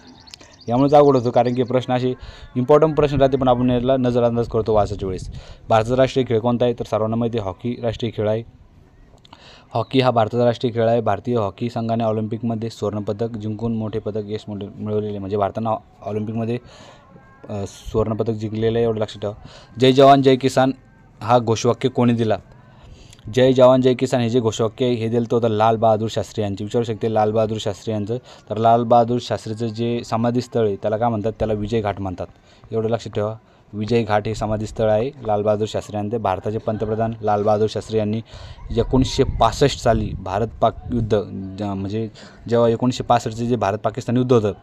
यामुळेच अवघड होतं, कारण की प्रश्न असे इम्पॉर्टंट प्रश्न राहते पण आपण याला नजरअंदाज करतो वाचायच्या वेळेस. भारताचा राष्ट्रीय खेळ कोणता आहे? तर सर्वांना माहिती आहे हॉकी राष्ट्रीय खेळ आहे. हॉकी हा भारताचा राष्ट्रीय खेळ आहे. भारतीय हॉकी संघाने ऑलिम्पिकमध्ये सुवर्णपदक जिंकून मोठे पदक यश मिळवलेले, म्हणजे भारतानं ऑलिम्पिकमध्ये सुवर्णपदक जिंकलेलं आहे, एवढं लक्षात ठेवा. जय जवान जय किसान हा घोषवाक्य कोणी दिला? जय जवान जय किसान हे जे घोषवाक्य हे दिलं होतं लाल बहादूर शास्त्री यांची. विचारू शकते लाल बहादूर शास्त्री यांचं. तर लाल बहादूर शास्त्रीचं जे समाधीस्थळ आहे त्याला काय म्हणतात? त्याला विजय घाट म्हणतात, एवढं लक्षात ठेवा. विजय घाट हे समाधीस्थळ आहे लाल बहादूर शास्त्री यांचे. भारताचे पंतप्रधान लाल बहादूर शास्त्री यांनी 1965 साली भारत पाक युद्ध, म्हणजे जेव्हा 1965चे जे भारत पाकिस्तान युद्ध होतं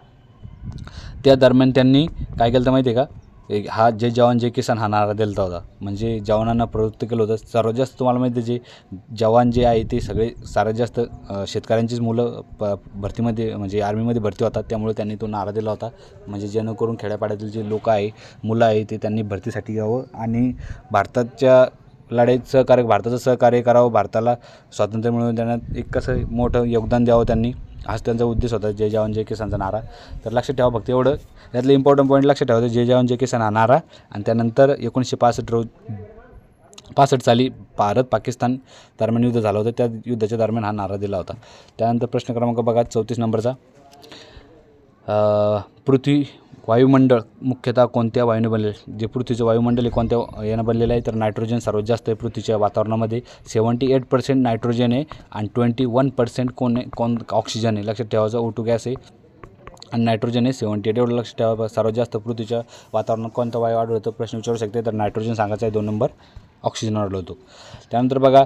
त्या दरम्यान त्यांनी काय केलं तर माहिती आहे का? हा जय जवान जय किसान हा नारा दिला होता. म्हणजे जवानांना प्रवृत्त केलं होतं. सर्वात जास्त तुम्हाला माहिती आहे जे जवान जे आहे ते सगळे सर्वात जास्त शेतकऱ्यांचीच मुलं भरतीमध्ये म्हणजे आर्मीमध्ये भरती होतात, त्यामुळे त्यांनी तो नारा दिला होता. म्हणजे जेणेकरून खेड्यापाड्यातील जे लोक आहे मुलं आहे ते त्यांनी भरतीसाठी यावं आणि भारताच्या लढाईत भारताचं सहकार्य करावं, भारताला स्वातंत्र्य मिळवून देण्यात एक कसं मोठं योगदान द्यावं त्यांनी. हाच त्यांचा उद्देश होता जय जवान जय किसानचा नारा. तर लक्षात ठेवा फक्त एवढं, यातलं इम्पॉर्टंट पॉईंट लक्षात ठेवायचं जय जवान जय किसान हा नारा. आणि त्यानंतर 1965 साली भारत पाकिस्तान दरम्यान युद्ध झालं होतं, त्या युद्धाच्या दरम्यान हा नारा दिला होता. त्यानंतर प्रश्न क्रमांक बघा 34 नंबरचा. वायुमंडळ मुख्यतः कोणत्या वायूने बनलेले जे पृथ्वीचं वायुमंडल आहे कोणत्या यानं बनलेलं आहे तर नायट्रोजन सर्वात जास्त आहे पृथ्वीच्या वातावरणामध्ये 78% नायट्रोजन आहे आणि 21% ऑक्सिजन आहे. लक्षात ठेवायचं O2 गॅस आहे आणि नायट्रोजन आहे 78. एवढं लक्षात ठेवा. सर्वात जास्त पृथ्वीच्या वातावरणात कोणता वायू आढळतो प्रश्न विचारू शकते तर नायट्रोजन सांगायचा आहे 2 नंबर ऑक्सिजन आढळतो. त्यानंतर बघा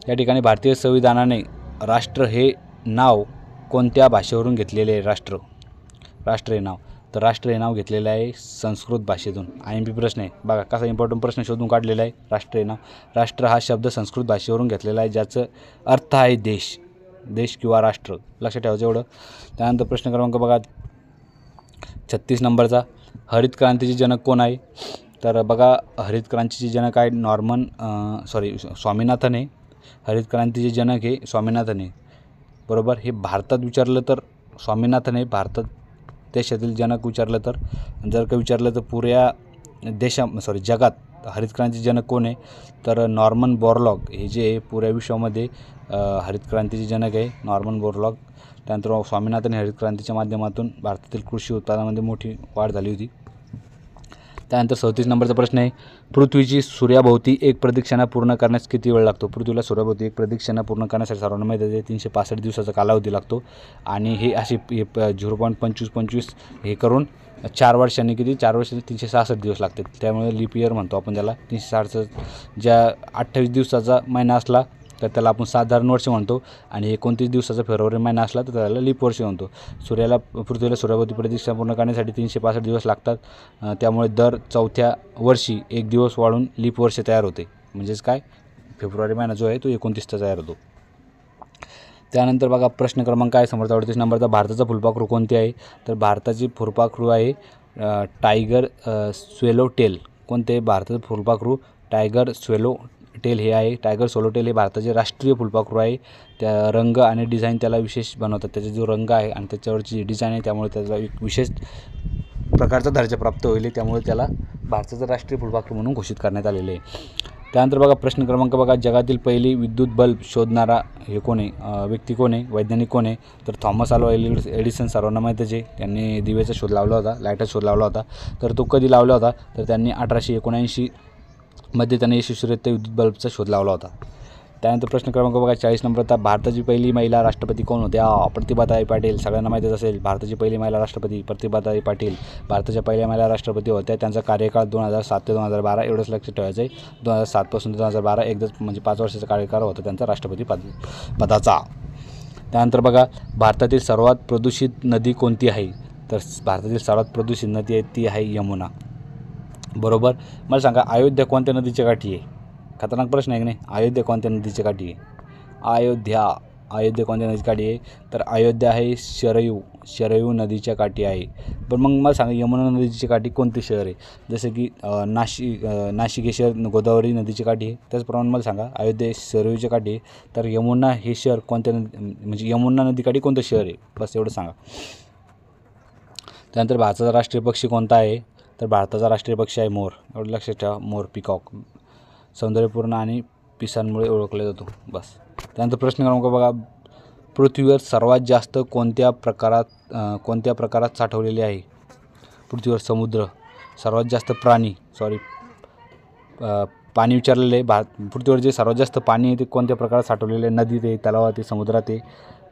या ठिकाणी भारतीय संविधानाने राष्ट्र हे नाव कोणत्या भाषेवरून घेतलेले आहे. राष्ट्र हे नाव तर राष्ट्र हे नाव घेतलेलं आहे संस्कृत भाषेतून. IMP प्रश्न आहे बघा कसा इम्पॉर्टंट प्रश्न शोधून काढलेला आहे. राष्ट्र हे नाव राष्ट्र हा शब्द संस्कृत भाषेवरून घेतलेला आहे ज्याचं अर्थ आहे देश किंवा राष्ट्र. लक्षात ठेवायचं एवढं. त्यानंतर प्रश्न क्रमांक बघा 36 नंबरचा हरित क्रांतीचे जनक कोण आहे तर बघा हरित क्रांतीचे जनक आहे स्वामीनाथन आहे. हरित क्रांतीचे जनक हे स्वामीनाथन आहे बरोबर. हे भारतात विचारलं तर स्वामीनाथन हे भारतात देशातील जनक विचारलं तर जर का विचारलं तर पुऱ्या जगात हरित क्रांतीचे जनक कोण आहे तर नॉर्मन बोरलॉग हे जे पुऱ्या विश्वामध्ये हरित क्रांतीचे जनक आहे नॉर्मन बोरलॉग. त्यानंतर स्वामीनाथन हरित क्रांतीच्या माध्यमातून भारतातील कृषी उत्पादनामध्ये मोठी वाढ झाली होती. त्यानंतर 37 नंबरचा प्रश्न आहे पृथ्वीची सूर्याभोवती एक प्रदक्षिणा पूर्ण करण्यास किती वेळ लागतो. पृथ्वीला सूर्याभोवती एक प्रदक्षिणा पूर्ण करण्यासाठी सर्वांना माहिती आहे 365 दिवसाचा कालावधी लागतो आणि हे असे 0.25 हे करून 4 वर्षांनी 366 दिवस लागतात. त्यामुळे लीप इयर म्हणतो आपण त्याला. 360 ज्या 28 दिवसाचा महिना असला तर त्याला आपण साधारण वर्ष म्हणतो आणि 29 दिवसाचा फेब्रुवारी महिना असला तर त्याला लीप वर्ष म्हणतो. पृथ्वीला सूर्याभोवती प्रदक्षिणा पूर्ण करण्यासाठी 365 दिवस लागतात. त्यामुळे दर 4थ्या वर्षी 1 दिवस वाढून लीप वर्ष तयार होते. म्हणजेच काय फेब्रुवारी महिना जो आहे तो 29 तयार होतो. त्यानंतर बघा प्रश्न क्रमांक आहे समोरचा 38 नंबरचा भारताचा फुलपाखरू कोणते आहे तर भारताची फुलपाखरू आहे टायगर स्वेलोटेल. कोणते भारताचं फुलपाखरू टायगर स्वेलोटेल हे आहे. टायगर स्वेलोटेल हे भारताचे राष्ट्रीय फुलपाखरू आहे. त्या रंग आणि डिझाईन त्याला विशेष बनवतात. त्याचा जो रंग आहे आणि त्याच्यावरची डिझाईन आहे त्यामुळे त्याला एक विशेष प्रकारचा दर्जा प्राप्त होईल. त्यामुळे त्याला भारताचं राष्ट्रीय फुलपाखरू म्हणून घोषित करण्यात आलेले आहे. त्यानंतर बघा प्रश्न क्रमांक बघा जगातील पहिली विद्युत बल्ब शोधणारा हे कोण आहे व्यक्ती कोण आहे वैज्ञानिक कोण आहे तर थॉमस अल्वा एडिसन सर्वांना माहीतच आहे. त्यांनी दिव्याचा शोध लावला होता लाईटचा शोध लावला होता. तर तो कधी लावला होता तर त्यांनी 1879 मध्ये त्यांनी यशस्वीरित्या विद्युत बल्बचा शोध लावला होता. त्यानंतर प्रश्न क्रमांक बघा 40 नंबरचा भारताची पहिली महिला राष्ट्रपती कोण होत्या प्रतिभाताई पाटील. सगळ्यांना माहीतच असेल भारताची पहिली महिला राष्ट्रपती प्रतिभाताई पाटील भारताच्या पहिल्या महिला राष्ट्रपती होत्या. त्यांचा कार्यकाळ 2007 ते 2012 एवढंच लक्षात ठेवायचं आहे. 2007 पासून 2012 एकदाच म्हणजे 5 वर्षाचा कार्यकाळ होता त्यांचा राष्ट्रपती पदाचा. त्यानंतर बघा भारतातील सर्वात प्रदूषित नदी कोणती आहे तर भारतातील सर्वात प्रदूषित नदी आहे ती आहे यमुना बरोबर. मला सांगा अयोध्या कोणत्या नदीच्या काठी आहे. खतरनाक प्रश्न आहे की नाही. अयोध्या कोणत्या नदीच्या काठी आहे. अयोध्या कोणत्या नदीच्या काठी आहे तर अयोध्या आहे शरयू नदीच्या काठी आहे. पण मग मला सांगा यमुना नदीच्या काठी कोणते शहर आहे जसं की नाशिक हे शहर गोदावरी नदीच्या काठी आहे. त्याचप्रमाणे मला सांगा अयोध्या शरयूच्या काठी आहे तर यमुना हे शहर कोणत्या म्हणजे यमुना नदीकाठी कोणतं शहर आहे बस एवढं सांगा. त्यानंतर भारताचा राष्ट्रीय पक्षी कोणता आहे तर भारताचा राष्ट्रीय पक्षी आहे मोर. एवढं लक्षात ठेवा मोर पिकॉक सौंदर्यपूर्ण आणि पिसांमुळे ओळखला जातो बस. त्यानंतर प्रश्न क्रमांक बघा पृथ्वीवर सर्वात जास्त कोणत्या प्रकारात साठवलेले आहे. पृथ्वीवर समुद्र सर्वात जास्त पाणी विचारलेले आहे. पृथ्वीवर जे सर्वात जास्त पाणी आहे ते कोणत्या प्रकारात साठवलेले आहे. नदीत आहे तलावात आहे समुद्रात आहे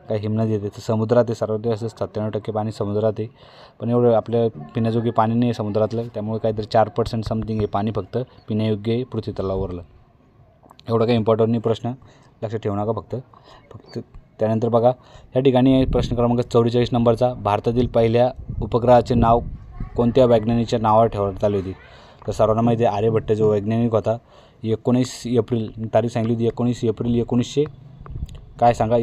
काही हिमनदी येते तर समुद्रात आहे. सर्वात जास्त 97% पाणी समुद्रात आहे. पण एवढं आपल्या पिण्यायोग्य पाणी नाही आहे समुद्रातलं त्यामुळे काहीतरी 4% समथिंग आहे पाणी फक्त पिण्यायोग्य आहे पृथ्वी तलावावरलं. एवढं काही इम्पॉर्टंट नाही प्रश्न लक्षात ठेवू नका फक्त. त्यानंतर बघा या ठिकाणी प्रश्न क्रमांक 44 नंबरचा भारतातील पहिल्या उपग्रहाचे नाव कोणत्या वैज्ञानिकच्या नावावर ठेवण्यात आली होती तर सर्वांना माहिती आहे आर्यभट्ट जो वैज्ञानिक होता 19 एप्रिल तारीख सांगली होती 19 एप्रिल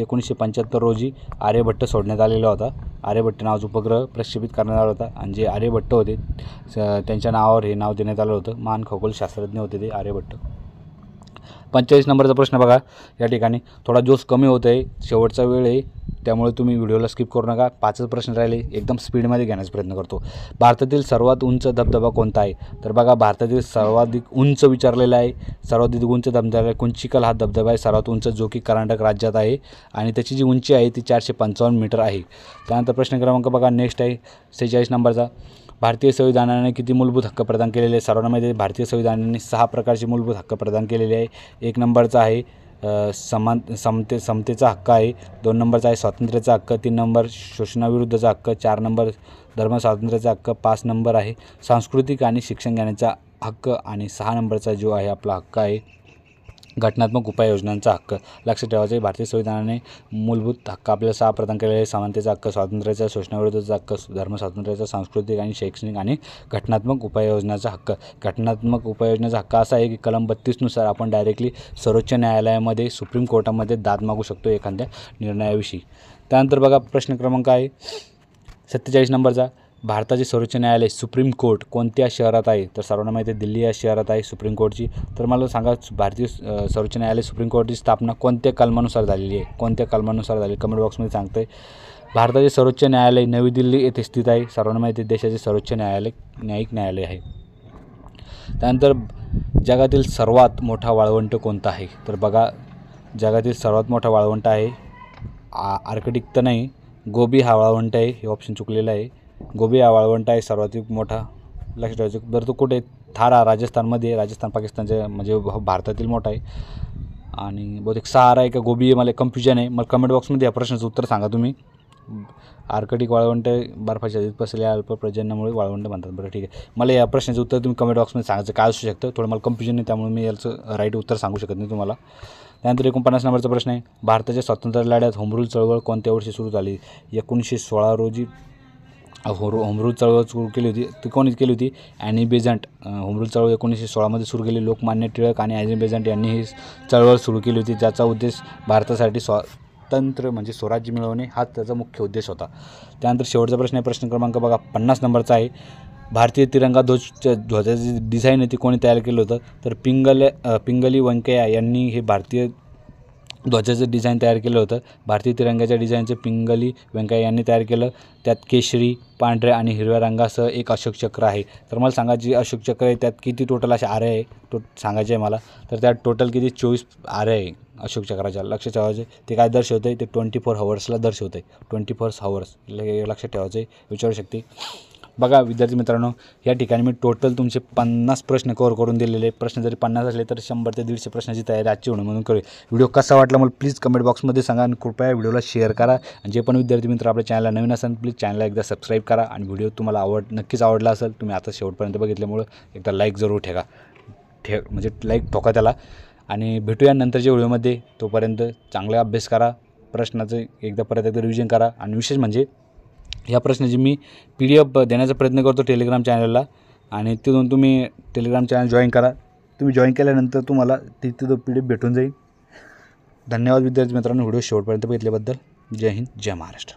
1975 रोजी आर्यभट्ट सोडण्यात आलेला होता. आर्यभट्ट नावाचा उपग्रह प्रक्षेपित करण्यात आला होता आणि जे आर्यभट्ट होते त्यांच्या नावावर हे नाव देण्यात आलं होतं. महान खगोलशास्त्रज्ञ होते ते आर्यभट्ट. 45 नंबरचा प्रश्न बघा या ठिकाणी थोडा जोश कमी होत आहे शेवटचा वेळ आहे त्यामुळे तुम्ही व्हिडिओला स्किप करू नका. 5च प्रश्न राहिले एकदम स्पीडमध्ये घेण्याचा प्रयत्न करतो. भारतातील सर्वात उंच धबधबा कोणता आहे तर बघा भारतातील सर्वाधिक उंच विचारलेला आहे. सर्वाधिक उंच धबधबा कुंचिकल हा धबधबा आहे सर्वात उंच जो की कर्नाटक राज्यात आहे आणि त्याची जी उंची आहे ती 455 मीटर आहे. त्यानंतर प्रश्न क्रमांक बघा नेक्स्ट आहे 46 नंबरचा भारतीय संविधानाने किती मूलभूत हक्क प्रदान केलेले आहे? सर्वांना माहिती आहे भारतीय संविधानाने 6 प्रकारचे मूलभूत हक्क प्रदान केलेले आहे. 1 नंबरचा आहे समतेचा हक्क आहे. 2 नंबरचा आहे स्वातंत्र्याचा हक्क. 3 नंबर शोषणाविरुद्धचा हक्क. 4 नंबर धर्म स्वातंत्र्याचा हक्क. 5 नंबर आहे सांस्कृतिक आणि शिक्षण घेण्याचा हक्क. आणि 6 नंबरचा जो आहे आपला हक्क आहे घटनात्मक उपाययोजनांचा हक्क. लक्षात ठेवायचं आहे भारतीय संविधानाने मूलभूत हक्क आपल्याला 6 प्रदान केलेले आहे. समानतेचा हक्क, स्वातंत्र्याचा, शोषणाविरुद्धचा हक्क, धर्म स्वातंत्र्याचा, सांस्कृतिक आणि शैक्षणिक आणि घटनात्मक उपाययोजनाचा हक्क. घटनात्मक उपाययोजनाचा हक्क असा आहे की कलम 32 नुसार आपण डायरेक्टली सर्वोच्च न्यायालयामध्ये सुप्रीम कोर्टामध्ये दाद मागू शकतो एखाद्या निर्णयाविषयी. त्यानंतर बघा प्रश्न क्रमांक आहे 47 नंबरचा. भारताचे सर्वोच्च न्यायालय सुप्रीम कोर्ट कोणत्या शहरात आहे? तर सर्वांना माहिती आहे दिल्ली या शहरात आहे सुप्रीम कोर्टची. तर मला सांगा भारतीय सर्वोच्च न्यायालय सुप्रीम कोर्टची स्थापना कोणत्या कलमानुसार झालेली आहे? कोणत्या कलमानुसार झाली कमेंट बॉक्समध्ये सांगतं आहे. भारताचे सर्वोच्च न्यायालय नवी दिल्ली येथे स्थित आहे. सर्वांना माहिती आहे देशाचे सर्वोच्च न्यायिक न्यायालय आहे. त्यानंतर जगातील सर्वात मोठा वाळवंट कोणता आहे? तर बघा जगातील सर्वात मोठा वाळवंट आहे आर्कटिक तर नाही, गोबी हा वाळवंट आहे. हे ऑप्शन चुकलेलं आहे. गोबी हा वाळवंट आहे सर्वाधिक मोठा. लक्षात ठेवायचं. बरं तो कुठे? थारा राजस्थानमध्ये, राजस्थान पाकिस्तानच्या म्हणजे भारतातील मोठा आहे. आणि बहुतेक सहारा आहे का गोबी आहे मला कन्फ्युजन आहे. मला कमेंट बॉक्समध्ये या प्रश्नाचं उत्तर सांगा तुम्ही. आर्कटिक वाळवंट बर्फाच्या अधिक पसरलेल्या अल्प पर्जन्यामुळे वाळवंट म्हणतात. बरं ठीक आहे. मला या प्रश्नाचं उत्तर तुम्ही कमेंट बॉक्समध्ये सांगायचं काय असू शकतं. थोडं मला कन्फ्युजन नाही त्यामुळे मी याचं राईट उत्तर सांगू शकत नाही तुम्हाला. त्यानंतर 49 नंबरचा प्रश्न आहे भारताच्या स्वातंत्र्य लढ्यात होमरूल चळवळ कोणत्या वर्षी सुरू झाली? 1916 रोजी होमरूल चळवळ सुरू केली होती. ती कोणी केली होती? Annie Besant. होमरूल चळवळ 1916 सुरू केली. लोकमान्य टिळक आणि ॲनी बेझंट यांनी ही चळवळ सुरू केली होती ज्याचा उद्देश भारतासाठी स्वातंत्र्य म्हणजे स्वराज्य मिळवणे हा त्याचा मुख्य उद्देश होता. त्यानंतर शेवटचा प्रश्न आहे प्रश्न क्रमांक बघा 50 नंबरचा आहे भारतीय तिरंगा ध्वजाची डिझाईन आहे ती कोणी तयार केलं होतं? तर पिंगली व्यंकय्या यांनी हे भारतीय ध्वजाचं डिझाईन तयार केलं होतं. भारतीय तिरंग्याच्या डिझाईनचं पिंगली व्यंकय्या यांनी तयार केलं. त्यात केशरी, पांढऱ्या आणि हिरव्या रंगासह एक अशोक चक्र आहे. तर मला सांगा जी अशोक चक्र आहे त्यात किती टोटल असे आरे आहे सांगायचे आहे मला. तर त्यात टोटल किती 24 आरे आहे अशोक चक्राच्या. लक्षात ठेवायचे ते काय दर्शवतं आहे? ते 24 हवर्सला दर्शवतं आहे. 24 हवर्स लक्षात ठेवायचं आहे. विचारू शकते. बघा विद्यार्थी मित्रांनो या ठिकाणी मी टोटल तुमचे 50 प्रश्न कव्हर करून दिलेले. प्रश्न जरी 50 असले तर 100 ते 150 प्रश्नाची तयारी आजची होणं म्हणून करूया. व्हिडिओ कसा वाटला मला प्लीज कमेंट बॉक्समध्ये सांगा आणि कृपया व्हिडिओला शेअर करा. आणि जे पण विद्यार्थी मित्र आपल्या चॅनलला नवीन असेल प्लीज चॅनलला एकदा सबस्क्राईब करा. आणि व्हिडिओ तुम्हाला नक्कीच आवडला असेल तुम्ही आता शेवटपर्यंत बघितल्यामुळं एकदा लाईक जरूर म्हणजे लाईक ठोका त्याला. आणि भेटूया नंतरच्या व्हिडिओमध्ये. तोपर्यंत चांगला अभ्यास करा. प्रश्नाचं परत एकदा रिव्हिजन करा. आणि विशेष म्हणजे या प्रश्नाची मी PDF देण्याचा प्रयत्न करतो टेलिग्राम चॅनलला. आणि तिथून तुम्ही टेलिग्राम चॅनल जॉईन करा. तुम्ही जॉईन केल्यानंतर तुम्हाला तिथे तो PDF भेटून जाईल. धन्यवाद विद्यार्थी मित्रांनो व्हिडिओ शेवटपर्यंत बघितल्याबद्दल. जय हिंद जय महाराष्ट्र.